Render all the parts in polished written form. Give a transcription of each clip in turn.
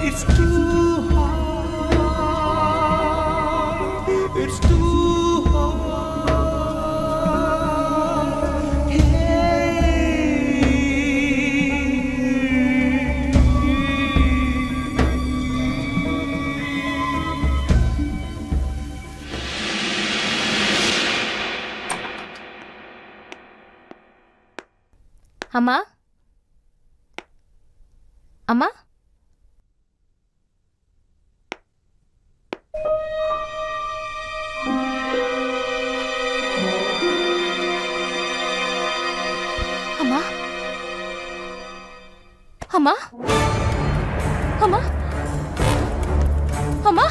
It's too hard. It's too hard. அம்மா அம்மா அம்மா அம்மா அம்மா அம்மா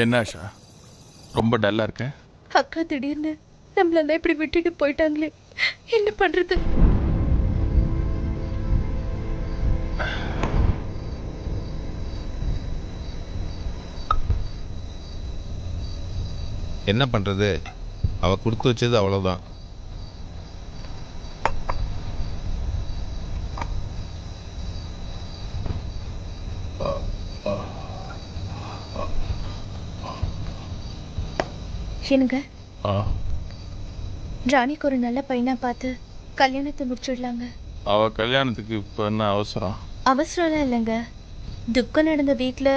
என்ன ஆஷா, ரொம்ப டல்லா இருக்க? அக்கா திடீர்னு நம்மளெல்லாம் இப்படி விட்டுட்டு போயிட்டாங்களே, என்ன பண்றது? என்ன பண்ணுறது, அவள் கொடுத்து வச்சது அவ்வளோதான். எனக்கு ராணிக்கு ஒரு நல்ல பையனா பார்த்து கல்யாணத்தை முடிச்சிடலாங்க. அவள் கல்யாணத்துக்கு இப்போ என்ன அவசரம்? அவசரம்லாம் இல்லைங்க, துக்கம் நடந்த வீட்டில்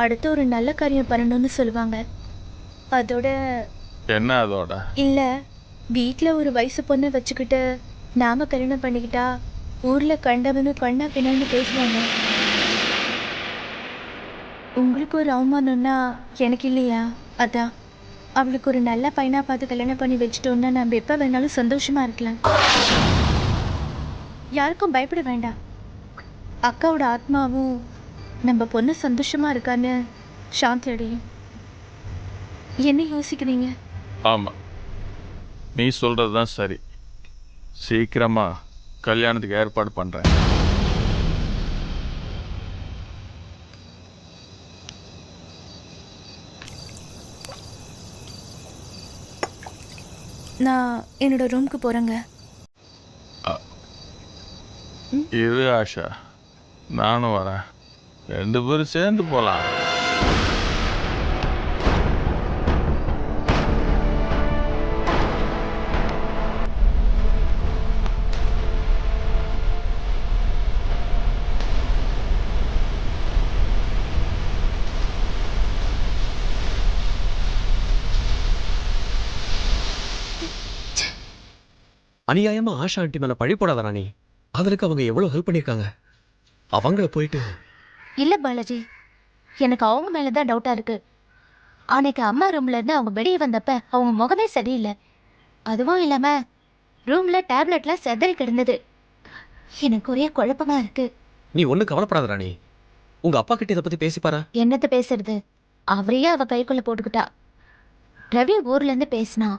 அடுத்து ஒரு நல்ல காரியம் பண்ணணும்னு சொல்லுவாங்க. அதோட என்ன அதோட? இல்லை, வீட்டில் ஒரு வயசு பொண்ணை வச்சுக்கிட்டு நாம கல்யாணம் பண்ணிக்கிட்டா ஊரில் கண்டவனு கண்ணா பின்னான்னு பேசுவாங்க. உங்களுக்கு ஒரு அவமானம்னா எனக்கு இல்லையா? அதான் அவளுக்கு ஒரு நல்ல பையனா பார்த்து கல்யாணம் பண்ணி வச்சுட்டோன்னா நம்ம எப்போ வேணாலும் சந்தோஷமா இருக்கலாம். யாருக்கும் பயப்பட வேண்டாம். அக்காவோட ஆத்மாவும் நம்ம பொண்ணு சந்தோஷமா இருக்கான்னு சாந்தி அடையும். என்ன யோசிக்கிறீங்க? ஆமாம், நீ சொல்கிறது தான் சரி. சீக்கிரமாக கல்யாணத்துக்கு ஏற்பாடு பண்ணுறேன். நான் என்னோட ரூமுக்கு போகிறேங்க. இரு ஆஷா, நானும் வரேன், 2 பேரும் சேர்ந்து போகலாம். அநியாயமா ஆஷா ஆண்டி மேல பழி போடாத ராணி. அதற்கு அவங்க எவ்வளவு ஹெல்ப் பண்ணியிருக்காங்க. அவங்கள போயிட்டு. இல்லை பாலாஜி, எனக்கு அவங்க மேலே தான் டவுட்டாக இருக்கு. அன்னைக்கு அம்மா ரூம்ல இருந்து அவங்க வெளியே வந்தப்ப அவங்க முகமே சரியில்லை. அதுவும் இல்லாமல் ரூமில் டேப்லெட்லாம் செதறி கிடந்தது. எனக்கு ஒரே குழப்பமா இருக்கு. நீ ஒன்றும் கவலைப்படாத ராணி. உங்க அப்பா கிட்ட இதை பத்தி பேசிப்பாரா? என்னத்தை பேசுறது, அவரையே அவ கைக்குள்ள போட்டுக்கிட்டா. ரவி ஊர்லேருந்து பேசினா.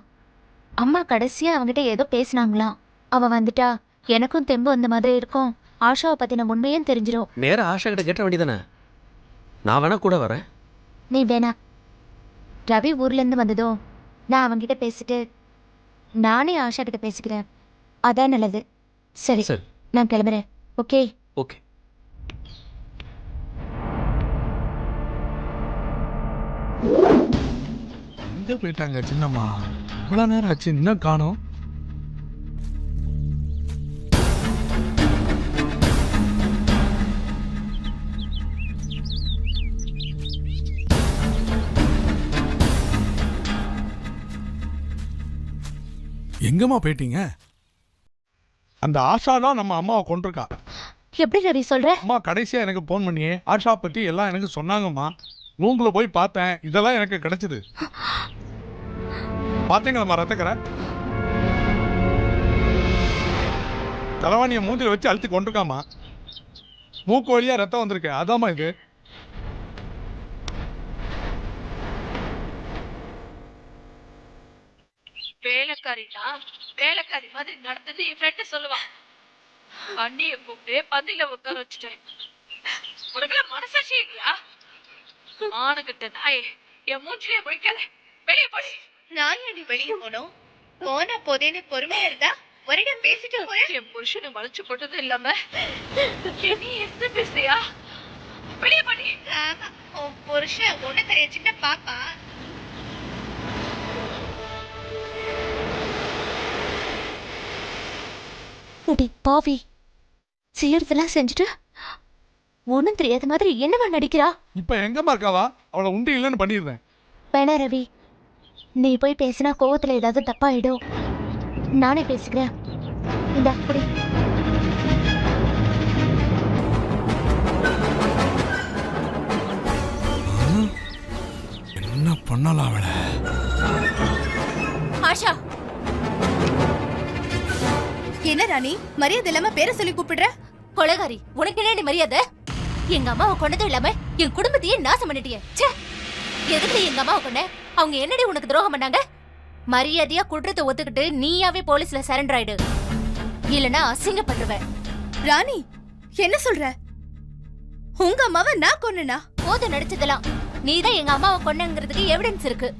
அம்மா கடைசியாக அவங்ககிட்ட ஏதோ பேசினாங்களாம். அவள் வந்துட்டா எனக்கும் தெம்பு அந்த மாதிரி இருக்கும், ஆஷாவை பத்தின உண்மையும் தெரிஞ்சிடும். நேரா ஆஷா கிட்ட கேட்ட வேண்டியதானே? நான் வேணா கூட வரேன். நீ வேணா. ரவி ஊர்ல இருந்து வந்ததும் நான் அவன்கிட்ட பேசிட்டு நானே ஆஷா கிட்ட பேசிக்கிறேன். அதான் நல்லது. சரி, சரி. நான் கிளம்புறேன். ஓகே? ஓகே. எங்க போயிட்டாங்க சின்னம்மா? இவ்வளோ நேரம் ஆச்சு, இன்னும் காணோம். எங்கம்மா போயிட்டீங்க? அந்த ஆஷா தான் நம்ம அம்மாவை கொண்டிருக்கா. எப்படி ரவி சொல்ற? அம்மா கடைசியா எனக்கு ஃபோன் பண்ணியே ஆஷா பத்தி எல்லாம் எனக்கு சொன்னாங்கம்மா. ரூம்ல போய் பார்த்தேன், இதெல்லாம் எனக்கு கிடைச்சது. பார்த்தீங்களா ரத்தக்கரை? தலைவாணியை மூஞ்சில வச்சு அழுத்தி கொண்டிருக்காமா. மூக்கு வழியா ரத்தம் வந்திருக்கு. அதாம்மா இது. வேலைக்காரினா வேலைக்காரி மாதிரி நடந்தது என் ஃப்ரெண்டு சொல்லுவான். அண்ணிய கூப்பிட்டு பந்தில உட்கார வச்சுட்டேன். உனக்குலாம் மனசாட்சி இல்லையா? ஆணுகிட்ட நாயே என் மூஞ்சிலே முடிக்காத. வெளியே போடி. நான் அடி வெளியே போனோம். போன போதேன்னு பொறுமையா இருந்தா ஒரே பேசிட்டு போறேன். என் புருஷனை வளைச்சு போட்டது இல்லாம நீ என்ன பேசுறியா? வெளியே போடி. உன் புருஷன் ஒண்ணு தெரிய சின்ன பாப்பா. முடி பாவி, செய்யறதெல்லாம் செஞ்சுட்டு ஒன்றும் தெரியாத மாதிரி என்னவா நடிக்கிறா? இப்ப எங்கம்மா இருக்காவா? அவளை உண்டு இல்லைன்னு பண்ணிடுறேன். வேணா ரவி, நீ போய் பேசினா கோவத்துல ஏதாவது தப்பாயிடும். நானே பேசிக்கிறேன். இந்த அப்படி என்ன பண்ணலாம் அவளை? ஆஷா, என்ன ராணி, மரியாதை இல்லாம பேரை சொல்லி கூப்பிடுற? கொலகாரி, உனக்கு என்ன மரியாதை? எங்க அம்மாவை கொண்டதும் இல்லாம என் குடும்பத்தையே நாசம் பண்ணிட்டியே. ச்சே, எதுக்கு எங்க அம்மாவை கொண்ட? அவங்க என்னடி உனக்கு துரோகம் பண்ணாங்க? மரியாதையா குற்றத்தை ஒத்துக்கிட்டு நீயாவே போலீஸ்ல சரண்டர் ஆயிடு, இல்லனா அசிங்கப்படுவேன். ராணி, என்ன சொல்ற? உங்க அம்மாவை நான் கொன்னனா? போது நடிச்சதெல்லாம். நீதான் எங்க அம்மாவை கொன்னங்கிறதுக்கு எவிடன்ஸ் இருக்கு.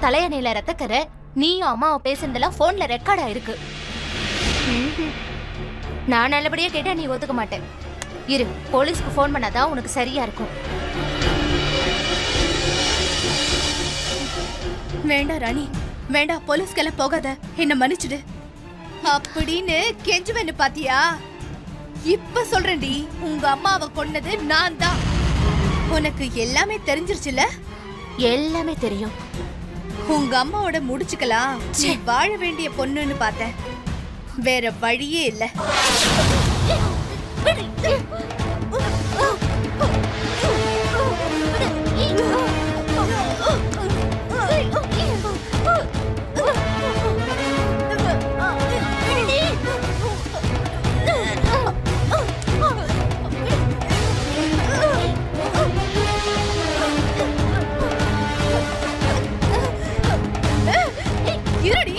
தலையணையில ரத்தக்கரை, நீயும் அம்மாவை பேசுனதெல்லாம் போன்ல ரெக்கார்ட் ஆயிருக்கு. நான் நல்லபடியா கேட்டா நீ ஒத்துக்க மாட்டேன். இரு, போலீஸ்க்கு போன் பண்ணாதான் உனக்கு சரியா இருக்கும். வேண்டாம் ராணி, வேண்டாம். போலீஸ்க்கெல்லாம் போகாத, என்ன மன்னிச்சுடு அப்படின்னு கெஞ்சுவேன்னு பாத்தியா? இப்ப சொல்றேன்டி, உங்க அம்மாவை கொன்னது நான் தான். உனக்கு எல்லாமே தெரிஞ்சிருச்சுல? எல்லாமே தெரியும். உங்க அம்மாவோட முடிச்சுக்கலாம். நீ வாழ வேண்டிய பொண்ணுன்னு பார்த்தேன், வேற வழியே இல்ல. இருடி.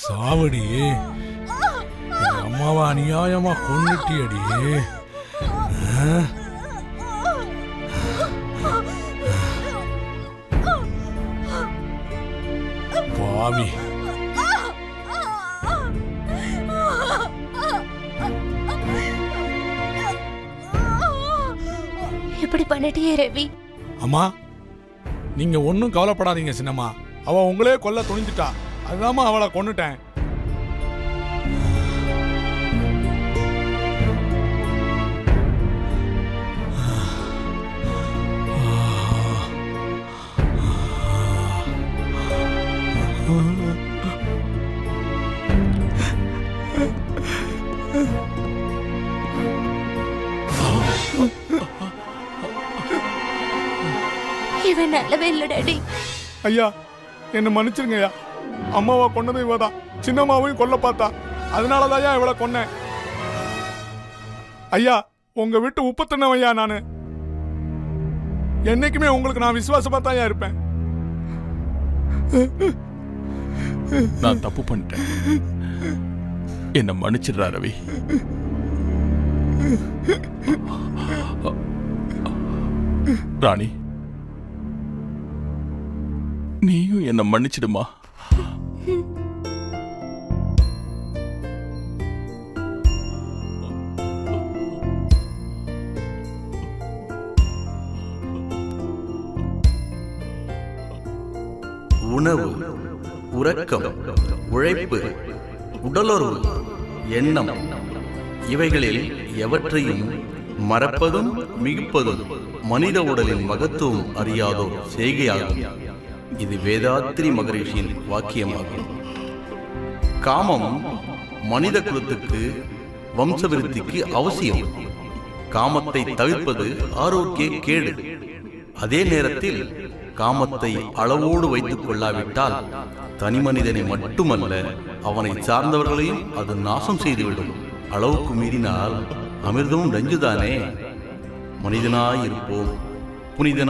சாவடி, அம்மாவை அநியாயமா கொன்னுட்டியடி. சுவாமி. இப்படி பண்ணிட்டியே ரவி. அம்மா நீங்க ஒன்றும் கவலைப்படாதீங்க சின்னம்மா. அவ உங்களே கொல்ல துணிஞ்சிட்டா. அதுதாம்மா அவளை கொன்னுட்டேன். இவன் நல்லவே இல்ல டாடி. ஐயா என்ன மன்னிச்சிருங்க ஐயா. அம்மாவை கொன்னது இவதான். சின்னம்மாவையும் கொல்ல பார்த்தா. அதனாலதான் இவளை கொன்னேன். ஐயா உங்க வீட்டு உப்பு தின்னவன் ஐயா நானு. என்னைக்குமே உங்களுக்கு நான் விசுவாசமா தான் இருப்பேன். நான் தப்பு பண்ணிட்டேன். என்ன மன்னிச்சிடுறா ரவி. ராணி நீயும் என்ன மன்னிச்சிடுமா. உணவு, உறக்கம், உழைப்பு, உடலுறவு, எண்ணம் இவைகளில் எவற்றையும் மறப்பதும் மிகுப்பதும் மனித உடலின் மகத்துவம் அறியாதோர் செய்கையாகும். இது வேதாத்ரி மகரிஷியின் வாக்கியமாகும். காமம் மனித குலத்துக்கு வம்சவிருத்திக்கு அவசியம். காமத்தை தவிர்ப்பது ஆரோக்கிய கேடு. அதே நேரத்தில் காமத்தை அளவோடு வைத்துக் கொள்ளாவிட்டால் தனி மனிதனை மட்டுமல்ல அவனை சார்ந்தவர்களையும் அது நாசம் செய்துவிடும். அளவுக்கு மீறினால் அமிர்தமும் நஞ்சுதானே. மனிதனாயிருப்போம், புனிதனாய்